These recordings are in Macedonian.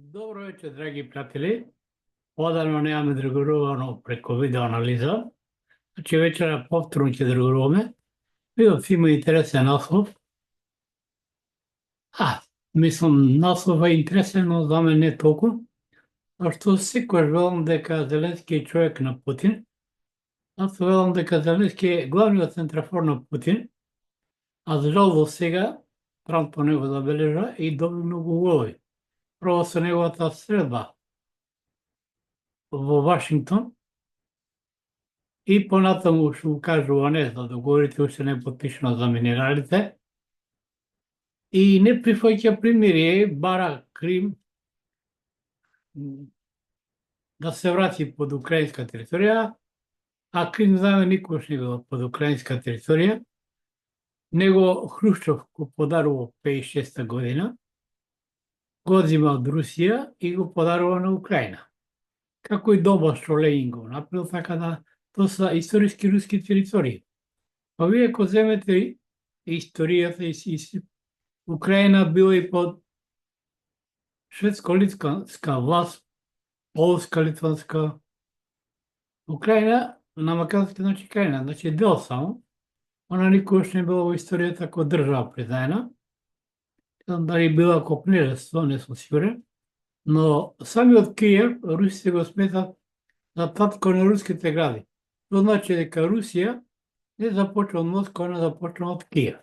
Добро вечер, драги пријатели. Одавно немаме договорувано преку видеоанализа. Значи вечера повторно ќе договоруваме. Видов има интересен наслов. Мислам, наслов е интересен, но за мен не толку. Што секојаш велам дека Зеленски е човек на Путин. Аз велам дека Зеленски е главниот центрафор на Путин. А за жал до сега, Трамп по него забележа и доби многу голови. Прво со неговата средба во Вашингтон и понатаму што му кажува не за договорите уште не потпишано за минералите и не прифаќа примирие, бара Крим да се врати под украинска територија, а Крим знаеме никогаш не била под украинска територија. Него Хрушчов го подарува 56 година, го зима од Русија и го подарува на Украина. Како и доба што Ленин го направил, така да тоа се историски руски територии. Па вие ако земете историјата и Украина била и под шведско-литванска власт, полска-литванска, Украина на македонски значи крајна, значи дел само. Она никогаш не била во историјата како држава признаена. Дали била како княжество, не сум сигурен. Но самиот Киев, русите го сметат за татко на руските гради. Тоа значи дека Русија не започна од Москва, не започна од Киев.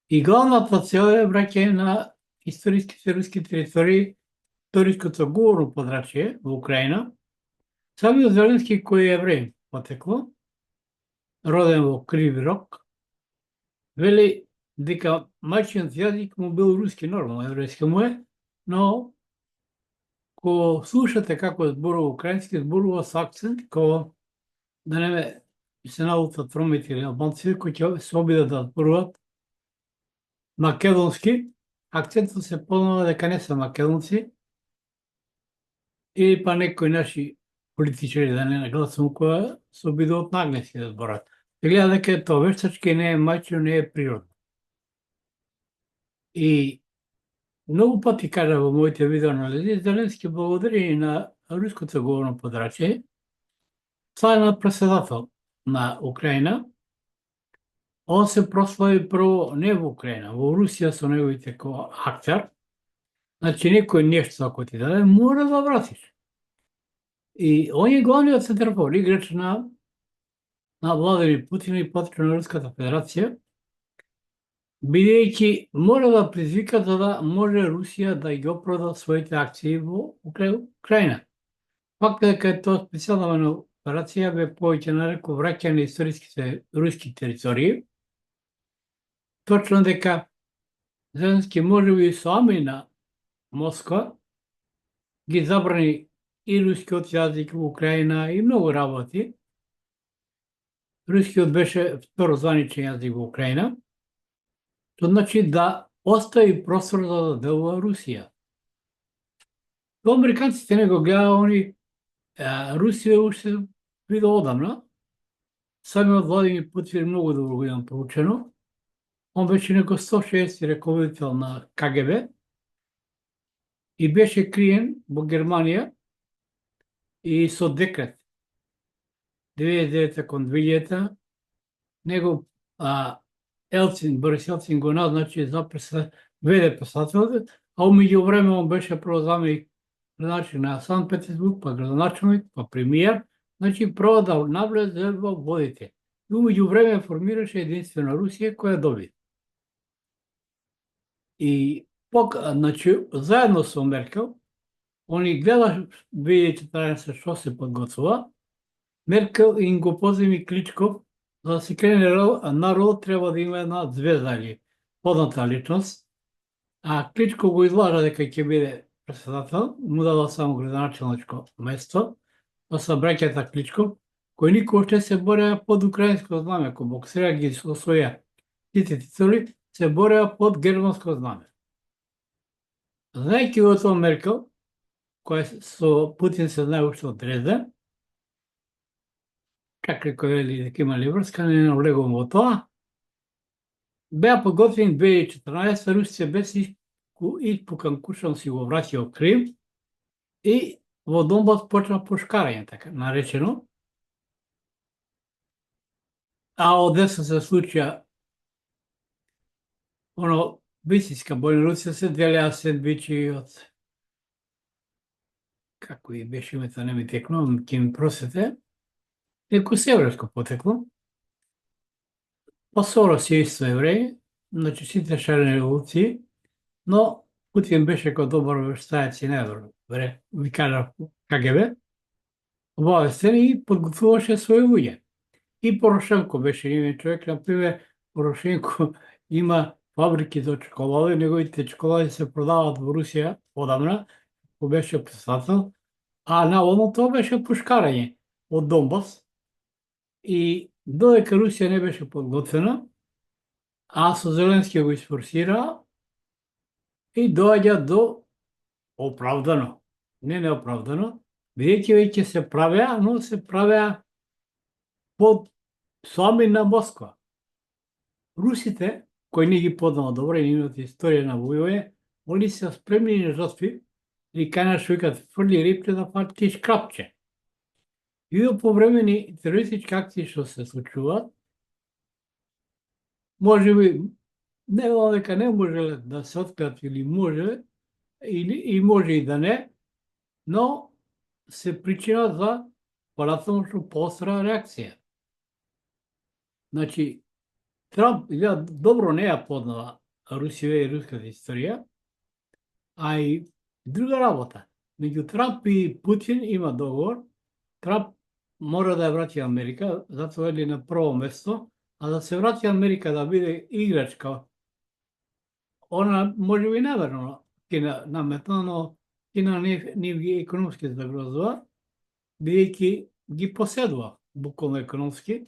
И главната цел е враќање на историските руски територии, историското говорно подрачје во Украина. Самиот Зеленски кој е евреј потекло, роден во Криви Рог, вели дека мајчиниот јазик му бил руски, нормално еврејски му е, но ко слушате како зборува украински, зборува со акцент, ко да не се налутат ромите или албанците, кои ќе се обидат да зборуваат македонски, акцентот се познава дека не се македонци, или па некои наши политичари, да не нагласувам која, се обидуваат на англиски да зборат. Се гледа дека е тоа вештачки, не е мајчино, не е природно. И многу пати кажа во моите видеоанализи, Зеленски благодари на руското говорно подрачје, станал председател на Украина. Он се прослави прво не во Украина, во Русија со неговите како актер. Значи некој нешто ако ти даде, мора да вратиш. И он е главниот центрафор, играч на Владимир Путин и потреба на Руската Федерација, бидејќи мора да предизвика за да може Русија да ги опрода своите акции во Украина. Фактот дека е тоа специјална војна операција бе повеќе нареко враќање на историските руски територии. Точно дека Зеленски може би со амина Москва ги забрани и рускиот јазик во Украина и многу работи. Рускиот беше второ званичен јазик во Украина. Тоа значи да остави простор за да делува Русија. Тоа американците не го гледа, они Русија уште вида одамна. Самиот Владимир Путин многу добро го имам проучено. Он беше некој 160 раководител на КГБ и беше криен во Германија и со декрет 99 кон 2000 него Борис Елцин го назначи за веде председател, а умеѓу време он беше прво заменик градоначелник на Санкт Петербург, па градоначелник, па премиер, значи прво да навлезе во водите. И умеѓу време формираше единствена Русија која доби. И значи заедно со Меркел, они гледа 2014 што се подготвува, Меркел им го поземи Кличков. За да се крене народ треба да има една звезда или позната личност, а Кличко го излажа дека ќе биде председател, му дава само градоначелничко место, па са браќата Кличков, кои никош не се бореа под украинско знаме, кој боксера ги освоја сите титули, се бореа под германско знаме. Знаејќи го тоа Меркел, која со Путин се знае уште од Дрезден, како рекој вели дека имали врска, не навлегувам во тоа. Беа подготвени 2014, Русија без испукан кучан си го враќао Крим и во Донбас почна пушкарење, така наречено. А Одеса се случија бисиска бојна. Русија се делеа сендвичи од како и беше името, не ми текно, ќе ми просете, неко се еврејско потекло. Па Сорос е исто евреј, значи сите шарени револуции, но Путин беше како добар обавештаец и најдобар викар КГБ, обавестен и подготвуваше своји луѓе. И Порошенко беше имен човек, например, Порошенко има фабрики за чоколади, неговите чоколади се продаваат во Русија одамна, кој беше писател, а наводно тоа беше пушкарење од Донбас. И додека Русија не беше подготвена, а со Зеленски го испорсира и доаѓа до оправдано, не неоправдано, бидејќи веќе се правеа, но се правеа под сами на Москва. Русите, кои не ги познава добро и нивната историја на војове, они се спремни на жртви, и кај нас викат фрли рипче да фати шкрапче. И по времени терористички акции што се случуваат, може би, не дека не може да се откриат или може, и може и да не, но се причина за понатамошно поостра реакција. Значи, Трамп добро не ја познава Русија и руската историја, а и друга работа. Меѓу Трамп и Путин има договор. Трамп мора да ја врати Америка, затоа е на прво место, а да се врати Америка да биде играчка, она може би наверно ќе наметна, но Кина нив ги економски загрозува, бидејќи ги поседува буквално економски.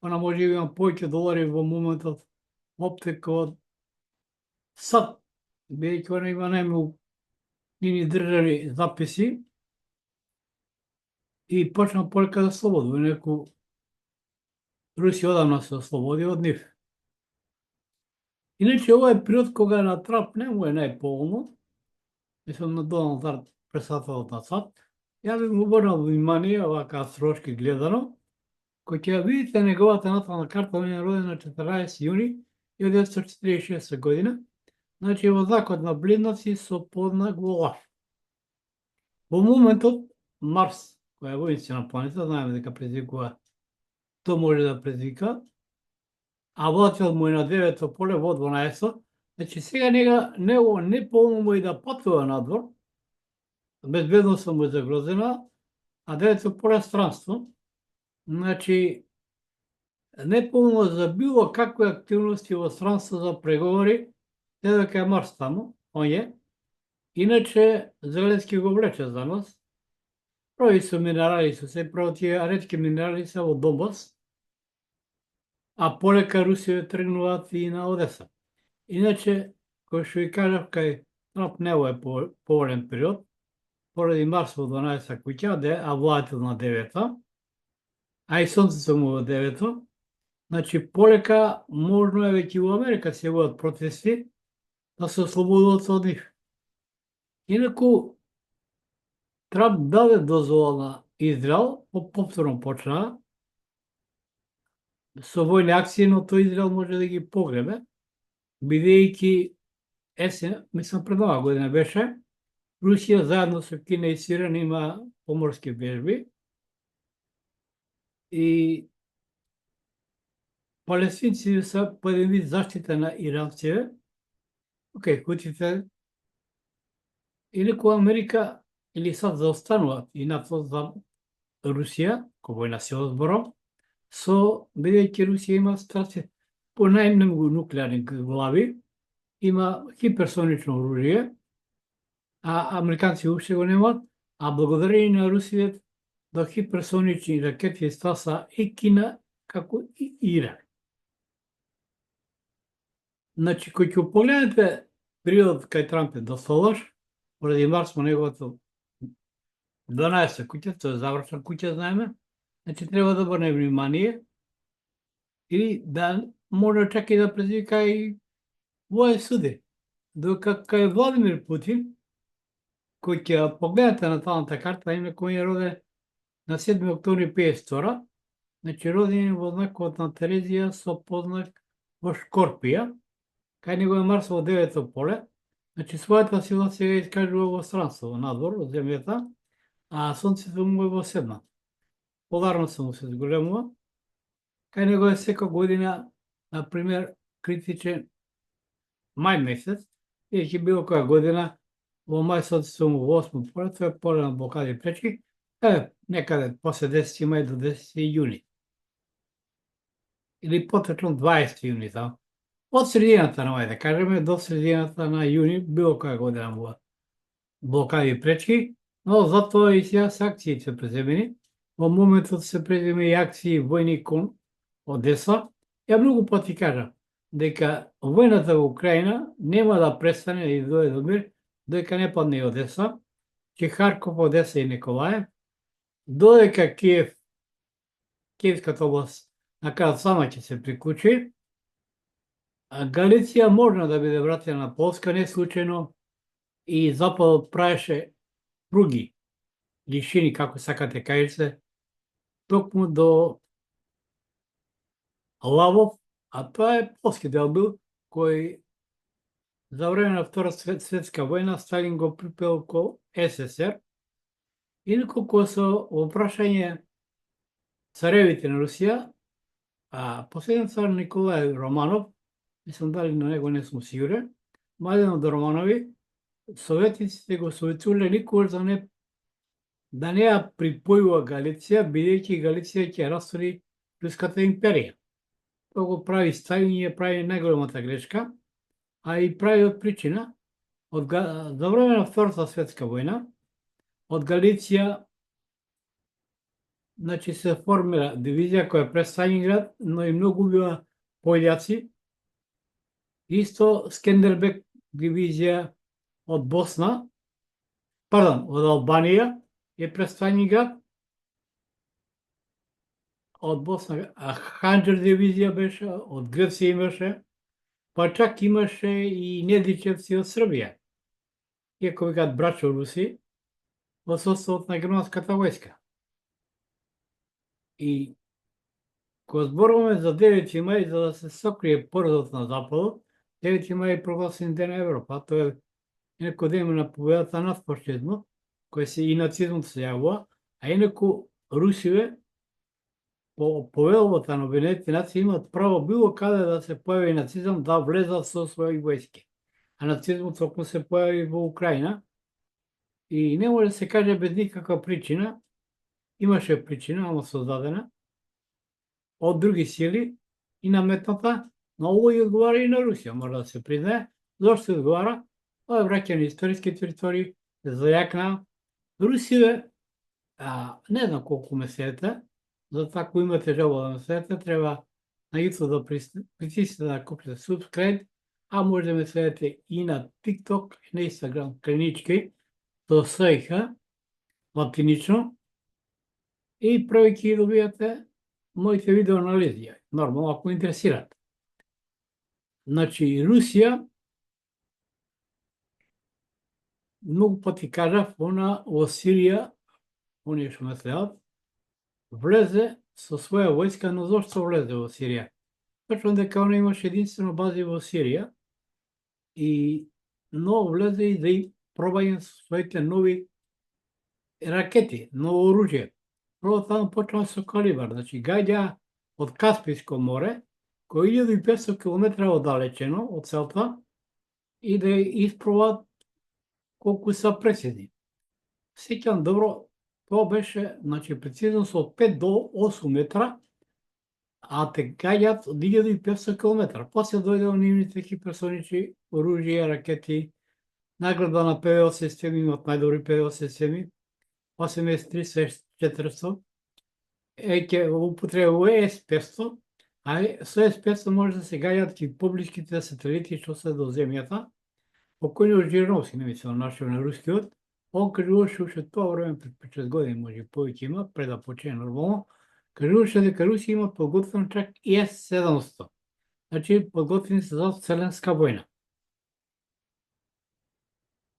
Она може да има повеќе долари во моментот во аптека од САД, бидејќи она има најмногу нивни држави записи и почна полека да слободува. Неку Русија одамна се ослободи од нив. Иначе ова е период кога на Трамп не му е најповолно, мислам на Доналд Трумп, председателот на САД. Ја би му обрнал внимание, овака астролошки гледано, кој ќе видите неговата натална карта, он е роден на 14 јуни 1946 година, значи во знакот на близнаци со подзнак во лав. Во моментот Марс, која е воинствена планета, знаеме дека предизвикува, тоа може да предизвика, а водател му е на 9-то поле во 12-то, значи сега него не полно му и да патува надвор, безбедноста му е загрозена, а 9-то поле странство, значи не полно за било какви активности во странство за преговори, дека е Марс таму, он е. Иначе Зеленски го влече за нас. Прави со минерали, со се прави тие ретки минерали се во Донбас, а полека Русија тргнуваат и на Одеса. Иначе, кој што ви кажав, кај Трамп не е поволен период, поради Марс во 12-та куќа, а владател на 9-та, а и Сонцето му во 9-то, значи полека можно е веќе во Америка се водат протести да се ослободуват од нив. Инаку, Трамп даде дозвола на Израел, повторно почнаа со војни акции, но тој Израел може да ги погребе, бидејќи мислам пред нова година беше, Русија заедно со Кина и Сиран има поморски вежби и палестинци се по еден вид заштита на иранците, хутите, инаку Америка или САД заостануваат и на тоа за Русија, кој војна сила зборам, бидејќи Русија има по најмногу нуклеарни глави, има хиперсонично оружје, а американци уште го немаат, а благодарение на Русија до хиперсонични ракети стаса и Кина, како и Иран. Значи, кој ќе погледнете периодот кај Трамп е доста лош, поради Марс во неговото 12-та куќа, тоа е завршна куќа, знаеме, значи треба да обрне внимание и да може чак и да предизвика и воен суди. Додека кај Владимир Путин, кој ќе погледате на тамата карта, инако е роден на 7 октомври 52, значи роден во знакот на Терезија со познак во Шкорпија, кај него е Марс во 9-то поле, значи својата сила сега искажува во странство, надвор од земјата, а Сонцето му е во 7. Поларноста му се зголемува. Кај него е секоја година, например, критичен мај месец, и ќе било која година во мај Сонцето му во 8 поле, тоа е поле на блокади и пречки, некаде после 10 мај до 10 јуни. Или поточно 20 јуни таму. Од средината на мај, да кажеме, до средината на јуни, било која година во блокади и пречки, но затоа и сега се акции се преземени. Во моментот се преземи и акции војни кон Одеса. Ја многу пати кажам дека војната во Украина нема да престане и дојде до мир додека не падне и Одеса, ќе Харков, Одеса и Николаев, додека Киевската област на крајот сама ќе се приклучи. Галиција можна да биде вратена на Полска, не случајно и Западот правеше пруги, лишини, како сакате кажете, токму до Лавов, а тоа е полски дел бил, кој за време на Втора светска војна Сталин го припел ко СССР. Инаку кога со опрашање царевите на Русија, последниот цар Николај Романов, мислам дали на него не сум сигурен, Младен од Романови, советниците го советувале никогаш да не ја припојува Галиција, бидејќи Галиција ќе растори Руската империја. Тоа го прави Сталин и ја прави најголемата грешка, а и прави од причина, за време на Втората светска војна, од Галиција, значи се формира дивизија која е пред Сталинград, но и многу била појаци. Исто Скендербек дивизија од Босна, од Албанија е пред Сталинград, од Босна, Ханџер дивизија беше, од Грција имаше, па чак имаше и Недичевци од Србија, иако викаат брачо руси, во составот на германската војска. И кога зборуваме за 9 мај, за да се сокрие поразот на Западот, 9 мај е прогласен Ден на Европа, тоа е инако ден на победата над фашизмот, кој се и нацизмот се јавува, а инаку Русиве по повелбата на Обединетите нации имаат право било каде да се појави нацизам да влезат со своји војски. А нацизмот токму се појави во Украина и не може да се каже без никаква причина, имаше причина, ама создадена од други сили и наметната, но овој одговара и на Русија, мора да се признае. Зошто одговара? Ова е враќање на историски територии, зајакна. Русија, не знам колку ме следите, затоа ако имате желба да ме следите, треба на YouTube да притиснете да купите subscribe, а може да ме следите и на TikTok и на Instagram, Кренички, со СХ, латинично, и први ќе добијате моите видеоанализи, нормално, ако интересират. Значи, Русија, многу пати кажав, она во Сирија, оние што ме следат, влезе со своја војска, но зошто влезе во Сирија? Точно дека она имаше единствено бази во Сирија, но влезе и да и пробаја со своите нови ракети, ново оружје. Прво таму почнува со калибар, значи гаѓа од Касписко море, кој 1500 км оддалечено од целта, и да испробат колку се прецизни. Сеќавам добро, тоа беше, значи, прецизност од 5 до 8 метра, а те гаѓаат од 1500 км. После дојде нивните хиперсонични оружја, ракети, наградба на ПВО системи, имат најдобри ПВО системи, 83 400, ќе употребува С-500, а со С-500 може да се гаѓаат и публичките сателити што се до земјата. Покојниот Жириновски, не мислам нашиот на рускиот, он кажуваше уште тоа време пред 5-6 години, може повеќе има, пред да почне нормално, кажуваше дека Русија има подготвено чак и С-700. Значи, подготвени се за вселенска војна.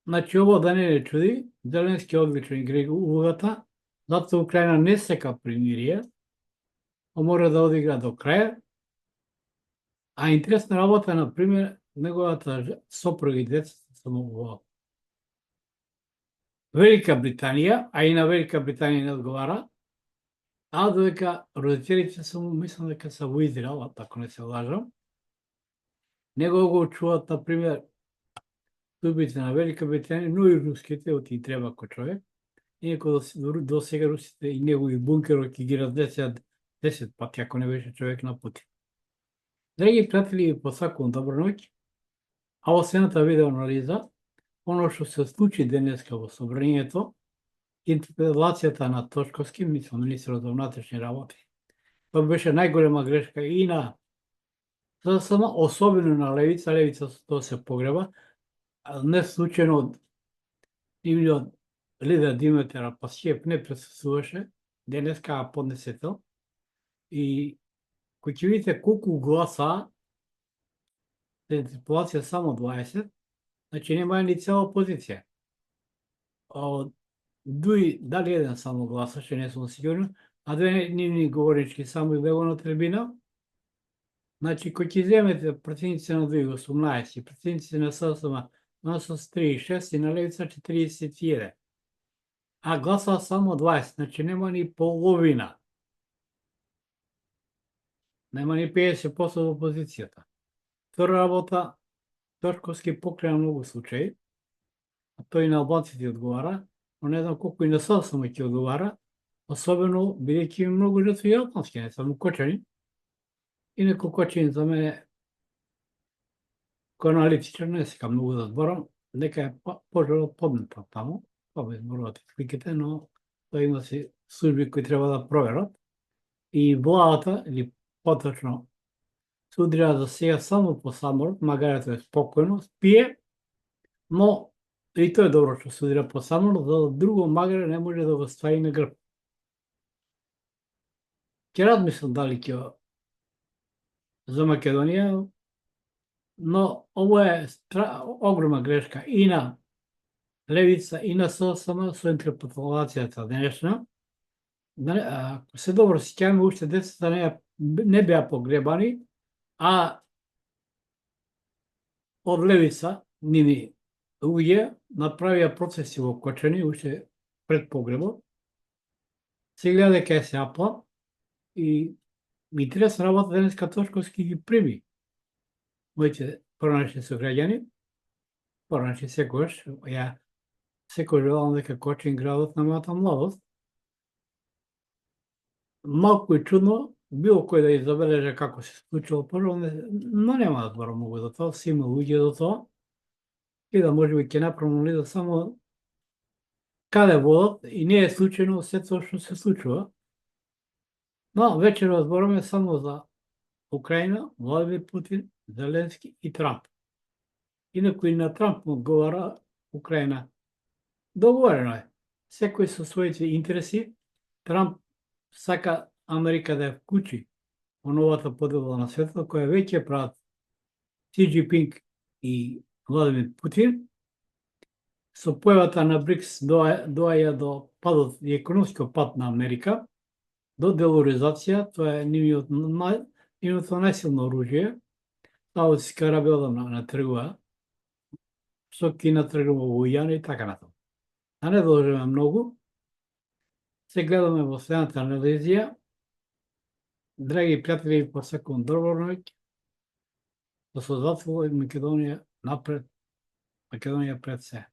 Значи, ово да не чуди, Зеленски одлично игра улогата, затоа Украина не сека примирие, мора да одигра до крај. А интересна работа, например, неговата сопруга и децата се во Велика Британија, а и на Велика Британија не одговара, а додека родителите се мислам дека се во Израел, ако не се лажам, него го чуваат, например, судбите на Велика Британија, но и руските, оти и треба кој човек, иако до сега русите и негови бункерот ќе ги разнесеат 10 пати, ако не беше човек на Путин. Драги пријатели, посакувам добра ноќ, а во следната видеоанализа, оно што се случи денеска во собранието, интерпелацијата на Точковски, мислам, министерот за внатрешни работи, тоа беше најголема грешка и на СДСМ, особено на левица, левица тоа се погреба, не случајно нивниот лидер Димитар Апасиев не присуствуваше денеска поднесетел, и кој ќе видите колку гласа, интерпелација само 20, значи нема ни цела опозиција. Дали еден само гласаше, не сум сигурен, а две нивни говорички само и бего на трибина. Значи, кој ќе земете пратеници на 2018, пратеници на СДСМ, на со 36 и на левица 41. А гласа само 20, значи нема ни половина. Нема ни 50% во опозицијата. Втора работа, Точковски покрена многу случаи, а тој на албанците одговара, но не знам колку и на СДСМ ќе одговара, особено бидејќи многу жртви албански, не само кочани. Инаку Кочин за мене, кој аналитичар, не сека многу да зборам, дека е пожелал поднета таму, па ме зборуват сликите, но тоа има си служби кои треба да проверат. И владата, или поточно, судрија за сега само по саморот, макар тоа е спокојно, спие, но и тоа е добро што судира по саморот, за друго макар не може да го стави на грб. Ќе размислам дали ќе за Македонија, но ово е огромна грешка и на левица и на СДСМ со интерпелацијата денешна. Се добро сеќаваме, уште децата не беа погребани, а од левица нивни луѓе направија процеси во Кочани уште пред погребот. Се гледа дека е се апла и интересна работа денеска Точковски ги прими моите поранешни сограѓани, поранешни секојаш, секој желам дека Кочин градот на мојата младост. Малку и чудно, било кој да забележа како се случило прво, но нема да зборам многу за тоа, се има луѓе за тоа, и да можеби ќе направам лида само каде водат и не е случајно се тоа што се случува. Но вечера збораме само за Украина, Владимир Путин, Зеленски и Трамп. Инаку и на Трамп му одговара Украина. Договорено е. Секој со своите интереси. Трамп сака Америка да ја вклучи во новата подела на светот, која веќе прават Си Џинпинг и Владимир Путин. Со појавата на БРИКС доаја до падот и економскиот пат на Америка, до делоризација, тоа е нивното најсилно оружје. Саудитска Арабија одамна натргува, со Кина тргува во Јан и така натаму. Да не должиме многу, се гледаме во следната анализија. Драги пријатели, посакувам добра ноќ, да се затвора Македонија напред, Македонија пред се.